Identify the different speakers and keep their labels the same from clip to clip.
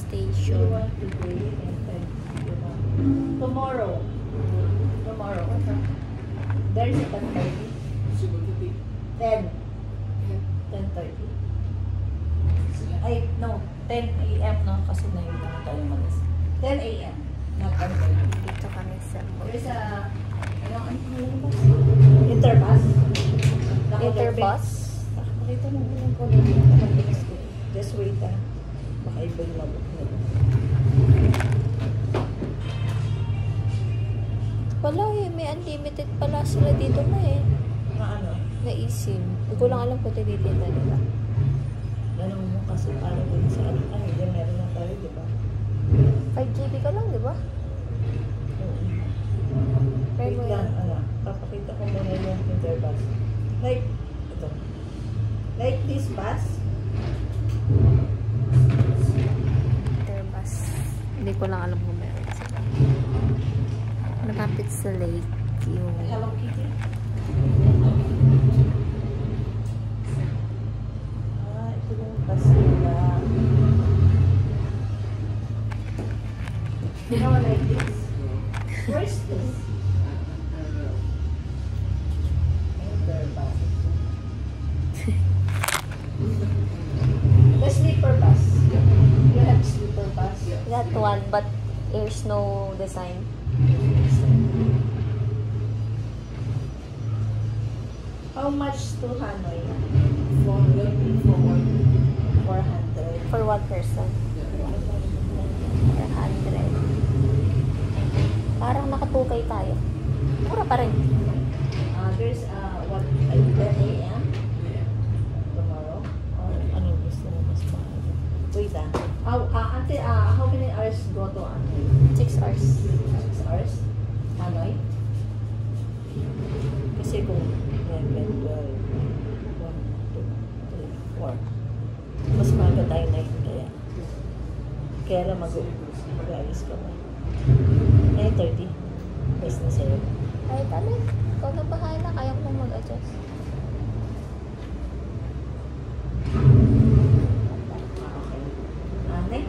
Speaker 1: station.
Speaker 2: Tomorrow. There is a 10:30. 10. 10:30. Ay, no. 10 a.m. no? Kasi na yun lang tayo malis. 10 a.m. Not 10:30.
Speaker 1: Dito kami sa
Speaker 2: There's a... Interbus.
Speaker 1: Interbus?
Speaker 2: Nakakita mo lang ko lang. Nakakita ko. Just wait ah. Baka iba yung mabuk nila.
Speaker 1: Wala eh. May unlimited pala sila dito na eh.
Speaker 2: Na ano?
Speaker 1: Na eSIM. Hindi ko lang alam kung tinitinda nila.
Speaker 2: Ganun mo kasi para din sa ano. Ay, hindi meron na tayo, di ba?
Speaker 1: 5 GB ka lang, di ba?
Speaker 2: Wait lang, ano. Papakita ko muna yung interbus. Like, ito. Like this bus.
Speaker 1: Interbus. Hindi ko lang alam kung meron sila. Nakapit sa lake yung...
Speaker 2: Hello Kitty. Ito yung bus nila. You know, like this. Where's this? Interbus. The sleeper bus. You have sleeper bus?
Speaker 1: That one, but there's no design.
Speaker 2: How much to Hanoi? 400.
Speaker 1: For one person. 400. Parang nakatukay tayo. Mura pa rin.
Speaker 2: There's what 10 a.m. tomorrow. Or ano gusto mo mas mahal? Wait how many hours go to Hanoi?
Speaker 1: 6 hours.
Speaker 2: 6 hours? Hanoi? Kasi kung 11, 12, 1, 2, 3, 4. Mas maaga tayo na yun kaya. Kaya lang mag-alis ka mo. 9:30. Best na sa'yo.
Speaker 1: Ay, dali. Ikaw na bahala. Kaya ko mag-adjust.
Speaker 2: Okay.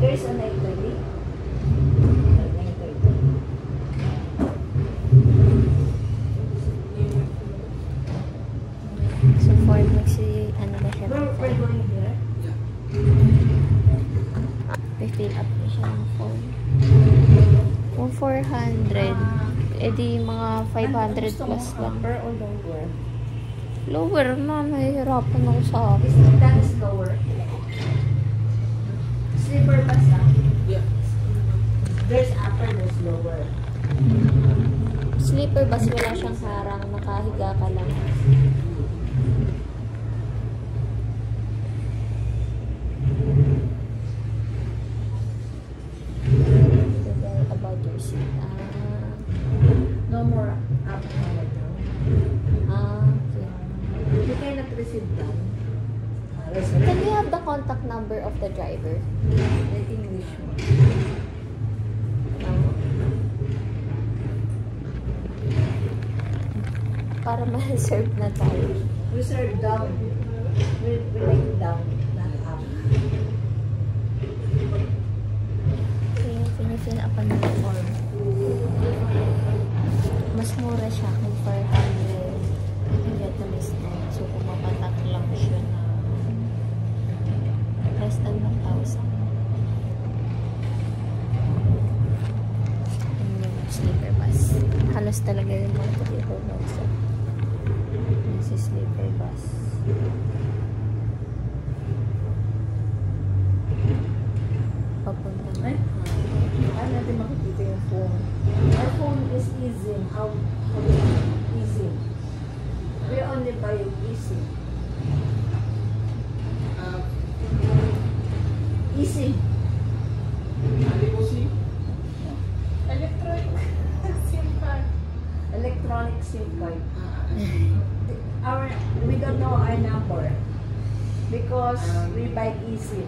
Speaker 2: There's a 9:30. 9:30.
Speaker 1: So, for ano na siya.
Speaker 2: We're going here.
Speaker 1: Fill up na siya ng phone. Kung 400, edi mga 500 plus lang.
Speaker 2: Upper or lower?
Speaker 1: Lower na. Nahihirapan ako sa
Speaker 2: That is lower. Sleeper bus Yeah. There's upper, there's lower.
Speaker 1: sleeper bus. Wala siyang harang. Nakahiga ka lang. About your seat.
Speaker 2: No more up right now.
Speaker 1: Okay.
Speaker 2: You cannot receive that.
Speaker 1: Can we have the contact number of the driver?
Speaker 2: The English one.
Speaker 1: Para ma-reserve na tayo.
Speaker 2: Reserve down. We like down, not up.
Speaker 1: Finifill up ang form. Mas mura siya kung 400 Vietnamese dong. So, kung mapatak lang siya na less than 1,000. Yun yung sleeper bus. Halos talaga yung mga sleeper bus. Yung si sleeper bus. Papunta na.
Speaker 2: Paano natin makikita yung phone? Our phone is easy. How easy? We only buy easy. Easy. Electronic SIM card. Electronic SIM card. We don't know our number because we buy eSIM.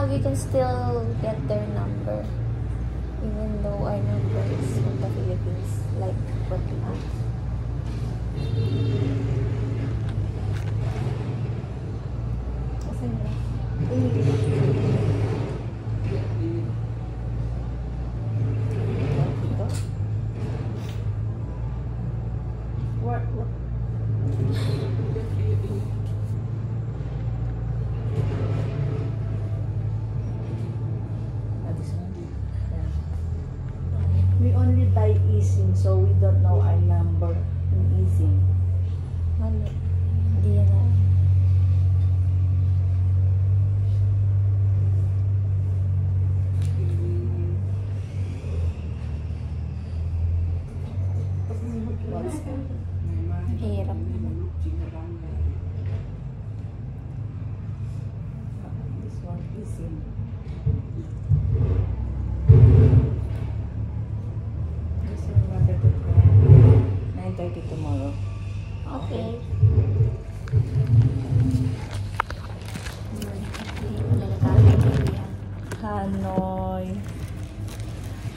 Speaker 1: We can still get their number even though our number is from the Philippines, like what we have.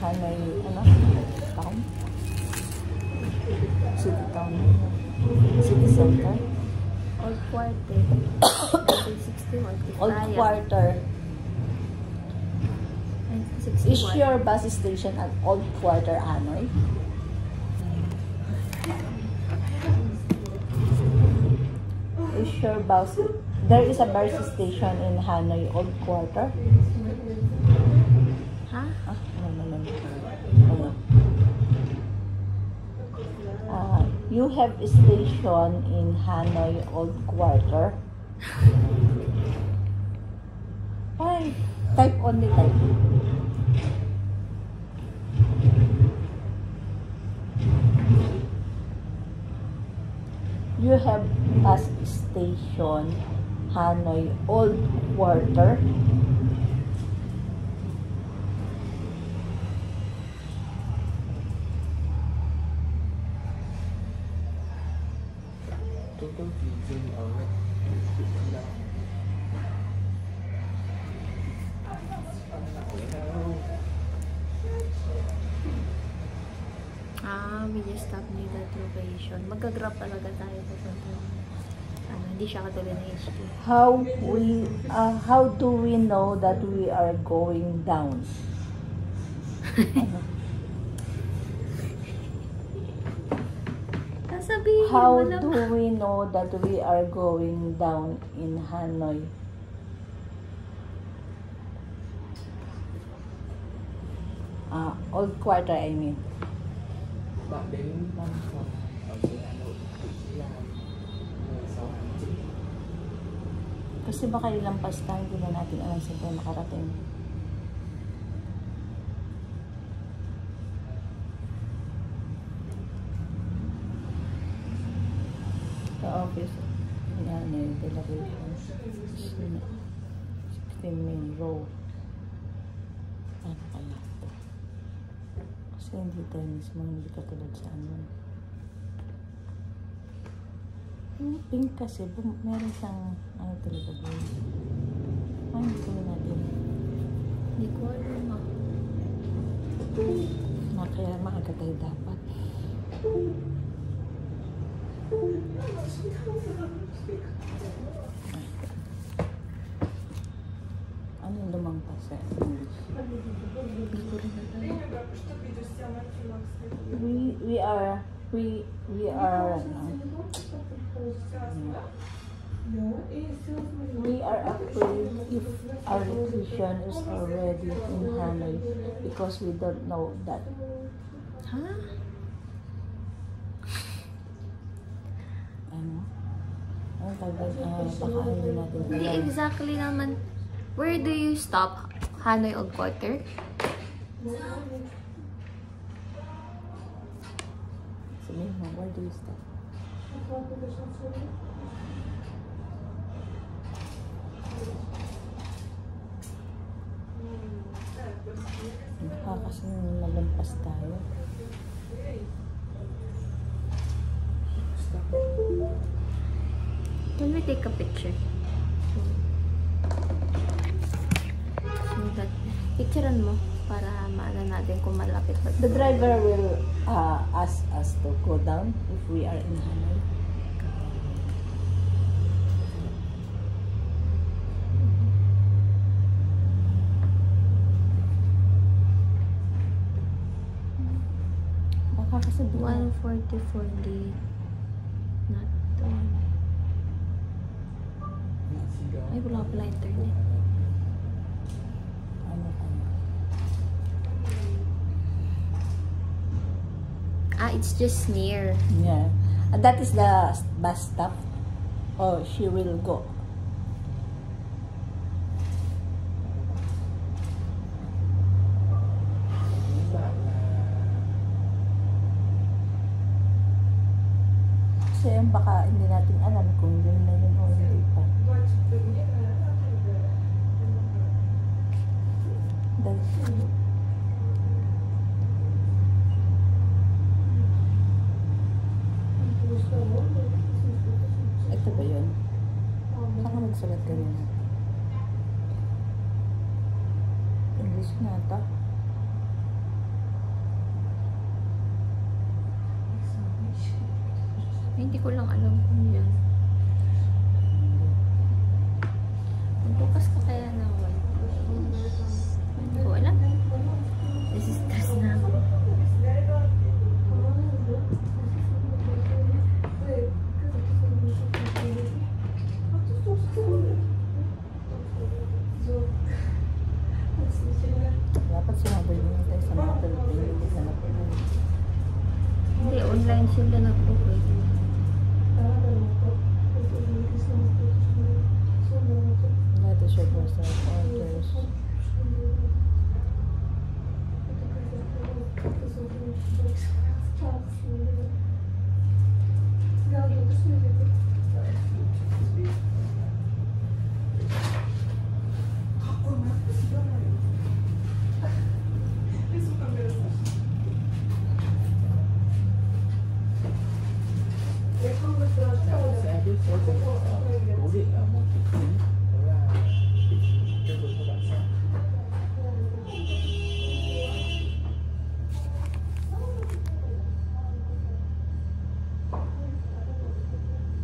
Speaker 2: Hanoi, ano? Town? City town. City center.
Speaker 1: Old Quarter. 1960
Speaker 2: Old Quarter. Is
Speaker 1: 1961.
Speaker 2: your bus station at Old Quarter, Hanoi? Is your bus... There is a bus station in Hanoi, Old Quarter?
Speaker 1: Ha?
Speaker 2: Ah, no. You have a station in Hanoi, Old Quarter? Why? Type only type. You have bus station, Hanoi, Old Quarter.
Speaker 1: We just stop near that location. Mag-grab talaga tayo papunta. Hindi siya katulad ng HQ.
Speaker 2: How do we know that we are going down?
Speaker 1: Sasabihin
Speaker 2: How
Speaker 1: mo lang.
Speaker 2: do we know that we are going down in Hanoi? Old Quarter, I mean. Kasi baka ilampas tayo, hindi na natin alam saan tayo makarating. The office, yan yung delegation. 16 main row. Ano kaya ito? Kasi hindi tayo mismo, hindi katulad sa ano. Yung pink kasi, meron siyang, ano talaga doon. Ay, hindi ko natin.
Speaker 1: Hindi ko alam.
Speaker 2: Kaya maaga tayo dapat. Ano yung lumangpas sa English?
Speaker 1: Hindi ko rin alam.
Speaker 2: We are afraid if our location is already in Hanoi because we don't know that.
Speaker 1: Ha?
Speaker 2: Ano? Ang tagal, baka hindi natin
Speaker 1: Hindi
Speaker 2: alam.
Speaker 1: exactly naman. Where do you stop? Hanoi Old Quarter?
Speaker 2: Sabihin mo, where do you stop? Baka kasi nalampas tayo.
Speaker 1: Can we take a picture? So that, picturean mo para maala natin kung malapit ba.
Speaker 2: The driver will ask us to go down if we are in Hanoi. Baka kasi
Speaker 1: 144 gate. Not doon. Ay, wala pala internet.
Speaker 2: ano.
Speaker 1: It's just near.
Speaker 2: Yeah. That is the bus stop. Oh, she will go. Kasi baka hindi natin alam kung yun na yun o hindi pa. Ito ba yun? Saan ka nagsulat ka rin? English na ata.
Speaker 1: Hindi ko lang alam kung yan. Magbukas ka kaya na white. Hindi ko alam. This is stress na ako.
Speaker 2: Dapat sinabi mo tayo sa mga Pilipino.
Speaker 1: Hindi, online sila nag-book eh.
Speaker 2: That is your personal orders.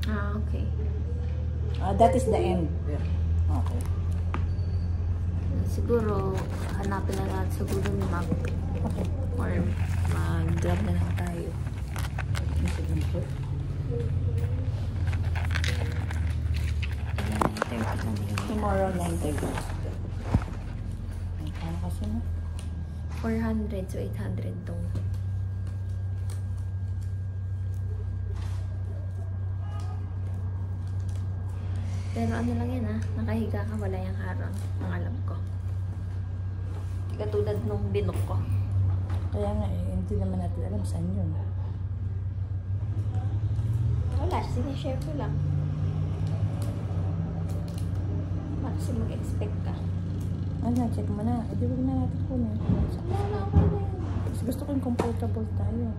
Speaker 1: Ah, okay.
Speaker 2: That is the end. Okay.
Speaker 1: Siguro, hanapin na natin sa Google Map.
Speaker 2: Okay.
Speaker 1: Or mag-grab na lang tayo.
Speaker 2: Tomorrow 9:30. Ano kasi na?
Speaker 1: 400 so 800 tong. Pero ano lang yan nakahiga ka, wala yung harang. Ang alam ko. Katulad nung binok ko.
Speaker 2: Kaya nga hindi naman natin alam saan yun.
Speaker 1: Wala, sinishare ko lang. Kasi mag-expect ka.
Speaker 2: Check mo na. Hindi wag na natin kunin.
Speaker 1: Wala ko na yun.
Speaker 2: Kasi gusto ko yung comfortable tayo.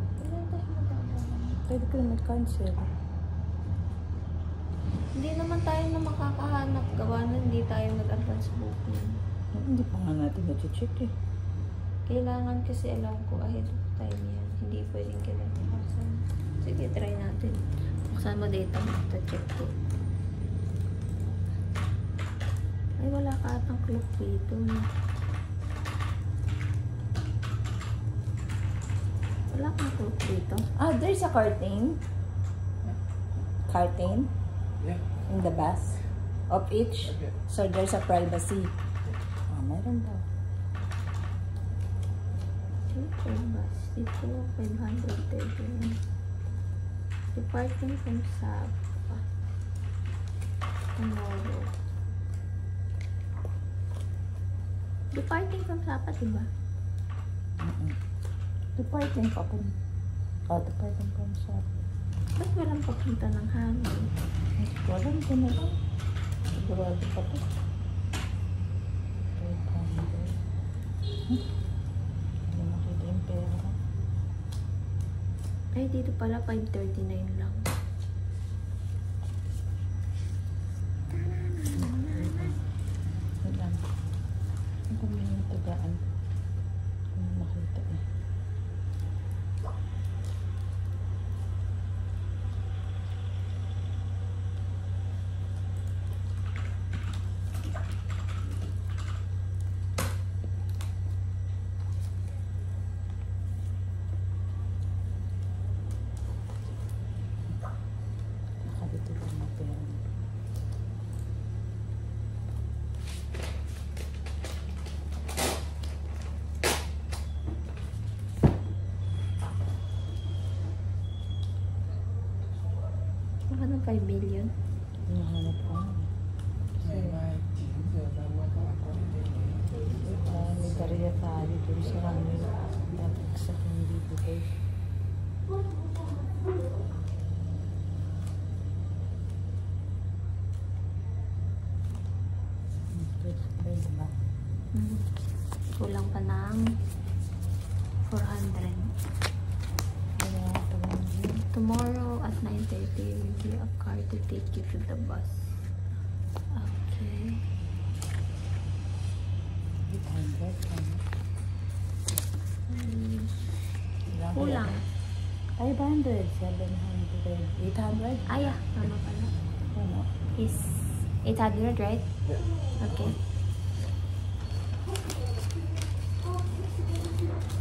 Speaker 2: Pwede ko na mag-cancel.
Speaker 1: Hindi naman tayo na makakahanap. Gawa na hindi tayo nag-advance booking.
Speaker 2: Hindi pa nga natin na-check eh.
Speaker 1: Kailangan kasi alam ko ahead of time yan. Hindi pwedeng kailangan. Sige, try natin. Buksan mo data mo. Check ko. Ay, wala ka atang clock dito. Wala kang clock dito.
Speaker 2: There's a curtain. Curtain?
Speaker 3: Yeah.
Speaker 2: In the bus of each.
Speaker 3: Okay.
Speaker 2: So there's a privacy. Meron daw.
Speaker 1: Dito, bus. Dito, 531. Departing from Sapa. Tomorrow. Departing from Sapa, diba?
Speaker 2: Departing pa po. Departing from Sapa.
Speaker 1: Ba't walang papunta ng hangin?
Speaker 2: Walang ko na lang. Sigurado pa to. 500. Hindi makita yung pera.
Speaker 1: Ay, dito pala 539 lang.
Speaker 2: Wala. Ang kami yung tagaan. Hindi makita eh. Nakabito lang na pera.
Speaker 1: Baka ng 5 million.
Speaker 2: Hinahanap ko na.
Speaker 3: Ngày mai 9 giờ 30 các bạn có thể đến
Speaker 2: May barya tayo dun sa amin. Dapat sa hindi bigay. Pwede ba?
Speaker 1: Kulang pa ng 400. Tomorrow at 9:30 will be a car to take you to the bus. Okay.
Speaker 2: 800.
Speaker 1: Kulang.
Speaker 2: 500, 700, 800?
Speaker 1: Ah, yeah. Tama pala.
Speaker 2: Ano?
Speaker 1: Is 800, right?
Speaker 3: Yeah.
Speaker 1: Okay.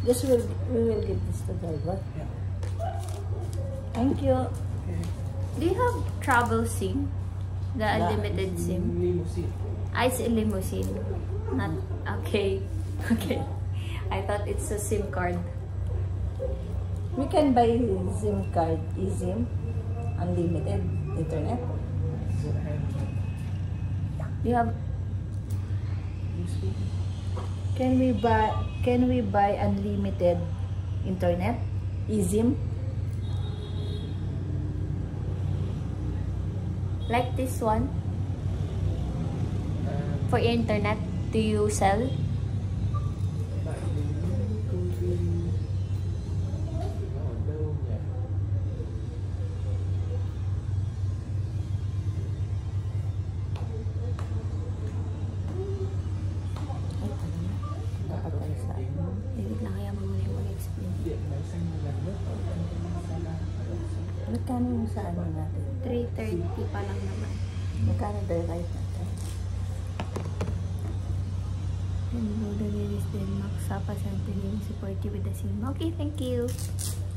Speaker 2: We will give this to driver.
Speaker 3: Yeah.
Speaker 2: Thank you.
Speaker 3: Okay.
Speaker 1: Do you have travel SIM? The unlimited SIM?
Speaker 3: Limousine.
Speaker 1: It's a limousine. Not okay. Okay. I thought it's a SIM card.
Speaker 2: We can buy SIM card, eSIM, unlimited internet.
Speaker 3: So I have
Speaker 1: You have
Speaker 3: USB.
Speaker 2: Can we buy unlimited internet, eSIM?
Speaker 1: like this one
Speaker 3: Uh,
Speaker 1: for internet? Do you sell? Wait lang, kaya mo muna yung mag-explain.
Speaker 2: Magkano yung sa ano natin?
Speaker 1: 330 pa lang naman.
Speaker 2: Magkano the right natin?
Speaker 1: Hello, the latest Denmark. Sapa Santorini support you with the SIM. Okay, thank you.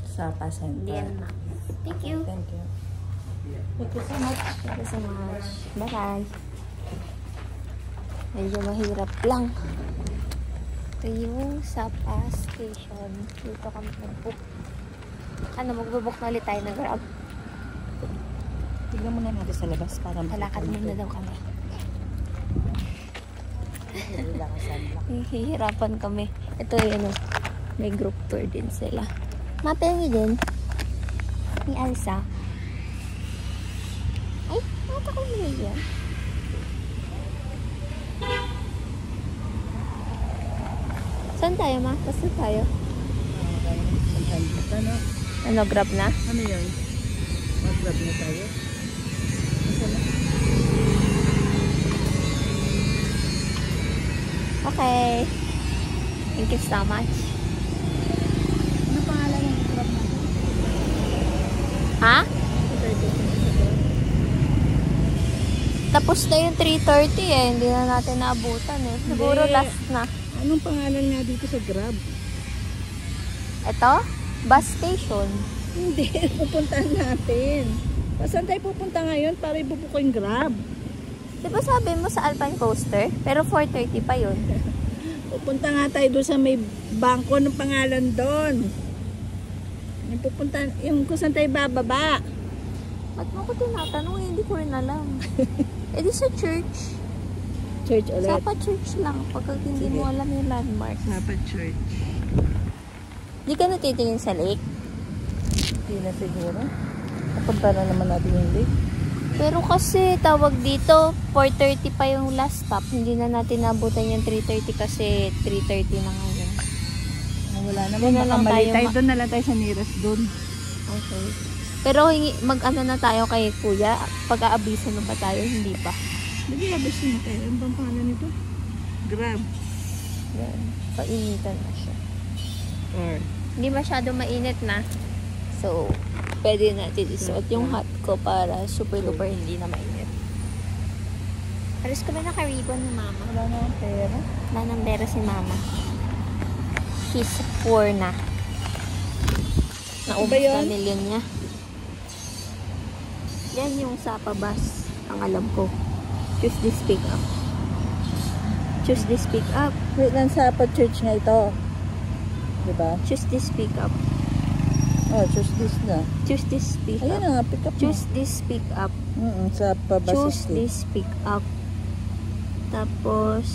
Speaker 2: Sa Pasenta.
Speaker 1: Denmark. Thank you.
Speaker 2: Thank you. Thank you so much.
Speaker 1: Thank you so much. Bye-bye. Medyo mahirap lang. Ito yung Sapa Station. Dito kami mag-book. Magbo-book na ulit tayo ng Grab.
Speaker 2: Tignan muna natin sa labas para
Speaker 1: Palakad muna daw kami. Hihirapan kami. Ito yung may group tour din sila. Mapel niyo din. Ni Elsa. Ay, mata ko nila yan. Saan tayo, ma? Basta tayo.
Speaker 2: Ano?
Speaker 1: Ano, Grab na?
Speaker 2: Ano yun? Mag-grab na tayo? Saan na?
Speaker 1: Okay. Thank you so much.
Speaker 2: Ano pangalan ng grab natin?
Speaker 1: Ha? Tapos na yung 3:30 eh. Hindi na natin naabutan eh. Siguro
Speaker 2: Hindi.
Speaker 1: last na.
Speaker 2: Anong pangalan nga dito sa grab?
Speaker 1: Ito? Bus station.
Speaker 2: Hindi, pupuntahan natin. Saan tayo pupunta ngayon para ibubuko yung grab?
Speaker 1: Diba sabi mo sa Alpine Coaster? Pero 4:30 pa yun.
Speaker 2: Pupunta nga tayo doon sa may bangko ng pangalan doon. Yung pupunta, yung kung saan tayo bababa.
Speaker 1: Ba't mo ko tinatanong? Hindi ko rin alam. Eh di sa church.
Speaker 2: Church ulit.
Speaker 1: Sapa church lang. Pagka hindi
Speaker 2: Sige.
Speaker 1: mo alam yung landmark.
Speaker 2: Sapa Church.
Speaker 1: Di ka natitingin sa lake?
Speaker 2: Hindi na siguro. Napunta na naman natin yung lake.
Speaker 1: Pero kasi tawag dito 4:30 pa yung last stop. Hindi na natin nabutan yung 3:30 kasi 3:30 na ngayon.
Speaker 2: Wala naman.
Speaker 1: Doon na
Speaker 2: Baka
Speaker 1: lang
Speaker 2: mali
Speaker 1: tayo
Speaker 2: tayo. Doon na lang tayo sa nearest doon.
Speaker 1: Okay. Pero mag-ano na tayo kay kuya? Pag-aabiso na ba tayo? Hindi pa.
Speaker 2: Hindi, abis na tayo. Ano bang pangalan nito? Grab.
Speaker 1: Yan. Painitan na siya.
Speaker 2: Or
Speaker 1: Hindi masyado mainit na. So, pwede natin isuot yung hat ko para super duper hindi na mainit. Alas kami naka-ribbon ni mama.
Speaker 2: wala na ang pera.
Speaker 1: Wala nang pera si mama. She's poor na. Naubos
Speaker 2: Ba yun?
Speaker 1: na million niya. Yan yung Sapa bus. Ang alam ko. Choose this pick up. Choose this pick up.
Speaker 2: Wait lang, Sapa Church nga ito. Diba?
Speaker 1: Choose this pick up.
Speaker 2: Oh, choose this na.
Speaker 1: Choose this pick
Speaker 2: Ayan
Speaker 1: up.
Speaker 2: na nga, pick up
Speaker 1: Choose this pick up.
Speaker 2: Sapa Bus
Speaker 1: Choose
Speaker 2: Estate.
Speaker 1: this pick up. Tapos,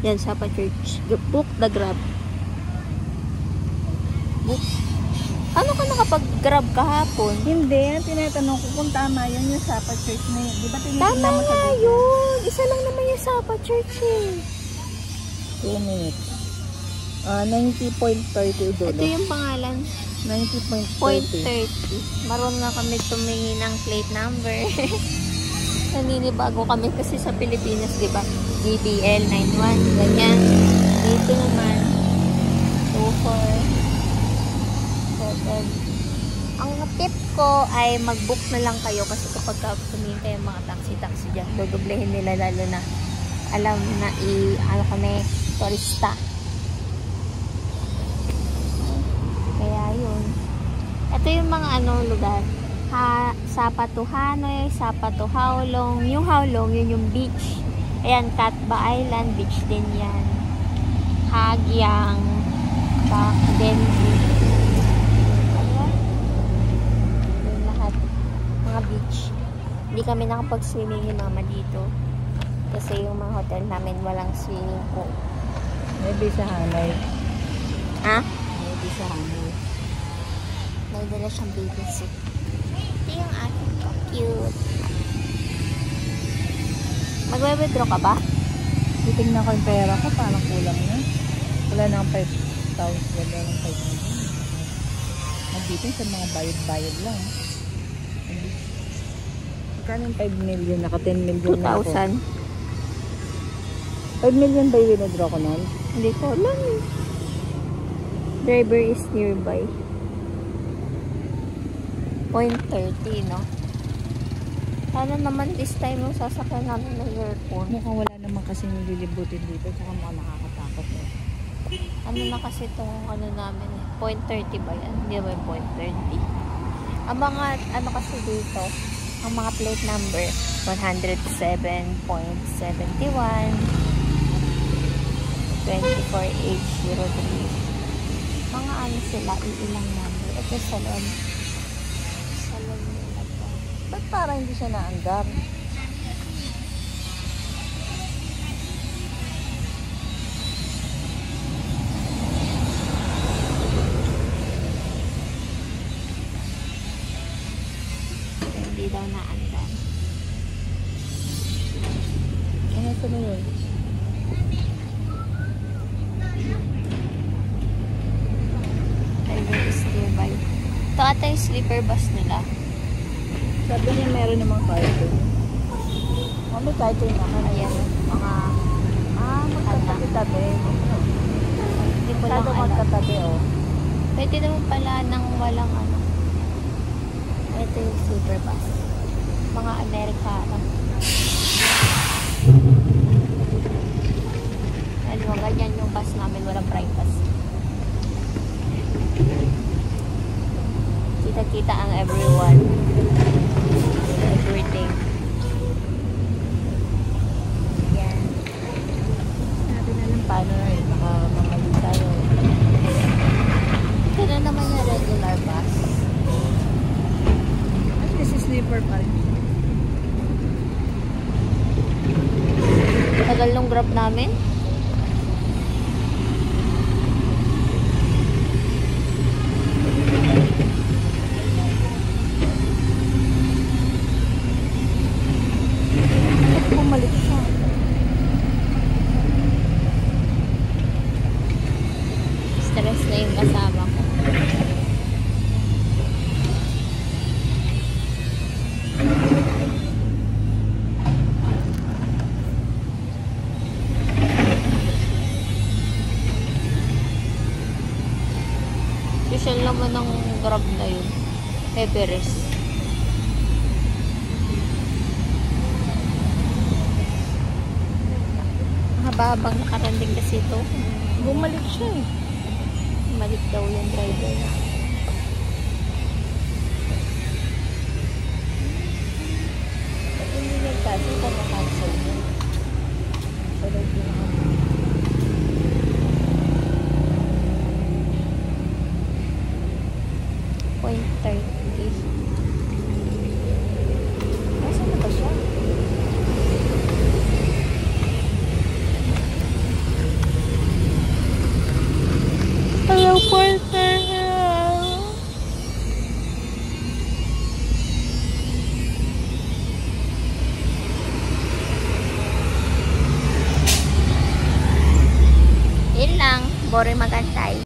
Speaker 1: yan, Sapa Church. Book the Grab. Book. Ano ka nakapag-grab kahapon?
Speaker 2: Hindi, tinatanong ko kung tama yun yung Sapa Church na yun. Di ba
Speaker 1: Tama
Speaker 2: tinitingnan mo sa
Speaker 1: nga
Speaker 2: Google?
Speaker 1: yun. Isa lang naman yung Sapa Church eh.
Speaker 2: 2 minutes. 90.30 dulo.
Speaker 1: Ito yung pangalan.
Speaker 2: 90.30.
Speaker 1: 0.30. Marunong na kami tumingin ng plate number. Naninibago kami kasi sa Pilipinas, di ba? GBL 91, ganyan. Dito naman, 24, 7, hotel. Ang tip ko ay mag-book na lang kayo kasi kapag tumingin kayo mga taxi dyan, dodoblehin nila lalo na alam na ano kami, turista. Kaya yun. Ito yung mga lugar. Sapa to Hanoi, Sapa to Howlong. Yung Howlong, yun yung beach. Ayan, Cat Ba Island, beach din yan. Hagyang, Pak Denzi. Yung lahat, mga beach. Hindi kami nakapag-swimming ni mama dito. Kasi yung mga hotel namin walang swimming pool.
Speaker 2: Maybe sa Hanoi.
Speaker 1: Ha?
Speaker 2: Maybe sa Hanoi.
Speaker 1: May dala siyang baby suit. Ito yung akin ko. Cute. Magwe-withdraw ka ba?
Speaker 2: Titingnan ko yung pera ko, parang kulang na. Wala na ang 5,000. Wala ng 5,000. Nandito sa mga bayad-bayad lang. Magkano yung 5 million? Naka 10 million na ako.
Speaker 1: 2,000.
Speaker 2: 5 million ba yung withdraw ko nun?
Speaker 1: Hindi ko alam eh. Driver is nearby. 0.30, no? Sana naman this time yung sasakyan namin ng airport.
Speaker 2: Mukhang wala naman kasi nililibutin dito. Tsaka mukhang nakakatakot eh.
Speaker 1: Ano na kasi itong namin eh. 0.30 ba yan? Hindi ba yung 0.30? Ang mga kasi dito, ang mga plate number 107.71 24H03. Mga sila, iilang number. Ito salon. Salon nila to.
Speaker 2: Ba't parang hindi siya naandar?
Speaker 1: Hindi daw naandar.
Speaker 2: Ano sa ba yun?
Speaker 1: Driver is nearby. Ito ata yung sleeper bus nila.
Speaker 2: Sabi niya meron namang cartoon. Oh, may cartoon na ka.
Speaker 1: Ayan, mga
Speaker 2: magkatabi-tabi.
Speaker 1: hindi ko lang
Speaker 2: Masyado
Speaker 1: alam.
Speaker 2: magkatabi, oh.
Speaker 1: Pwede naman pala nang walang ito yung sleeper bus. Mga Amerikano. Ano, ganyan yung bus namin. Walang privacy. Kita-kita ang everyone. Everything. Yan.
Speaker 2: Sabi na lang paano na eh. Baka mamali tayo.
Speaker 1: Ito na naman yung regular bus.
Speaker 2: At least sleeper pa rin.
Speaker 1: Tagal nung grab namin.
Speaker 2: Bumalik siya.
Speaker 1: Stress na yung kasama ko. Social naman ng grab na yun. Everest. Mahaba-habang nakarating kasi ito.
Speaker 2: Bumalik siya eh.
Speaker 1: Malik daw yung driver na.
Speaker 2: Ba't hindi nagtasin kung makancel niya? So, like, yun ako. Nasaan na ba siya?
Speaker 1: Hello, partner! Yun lang. Boring magantay.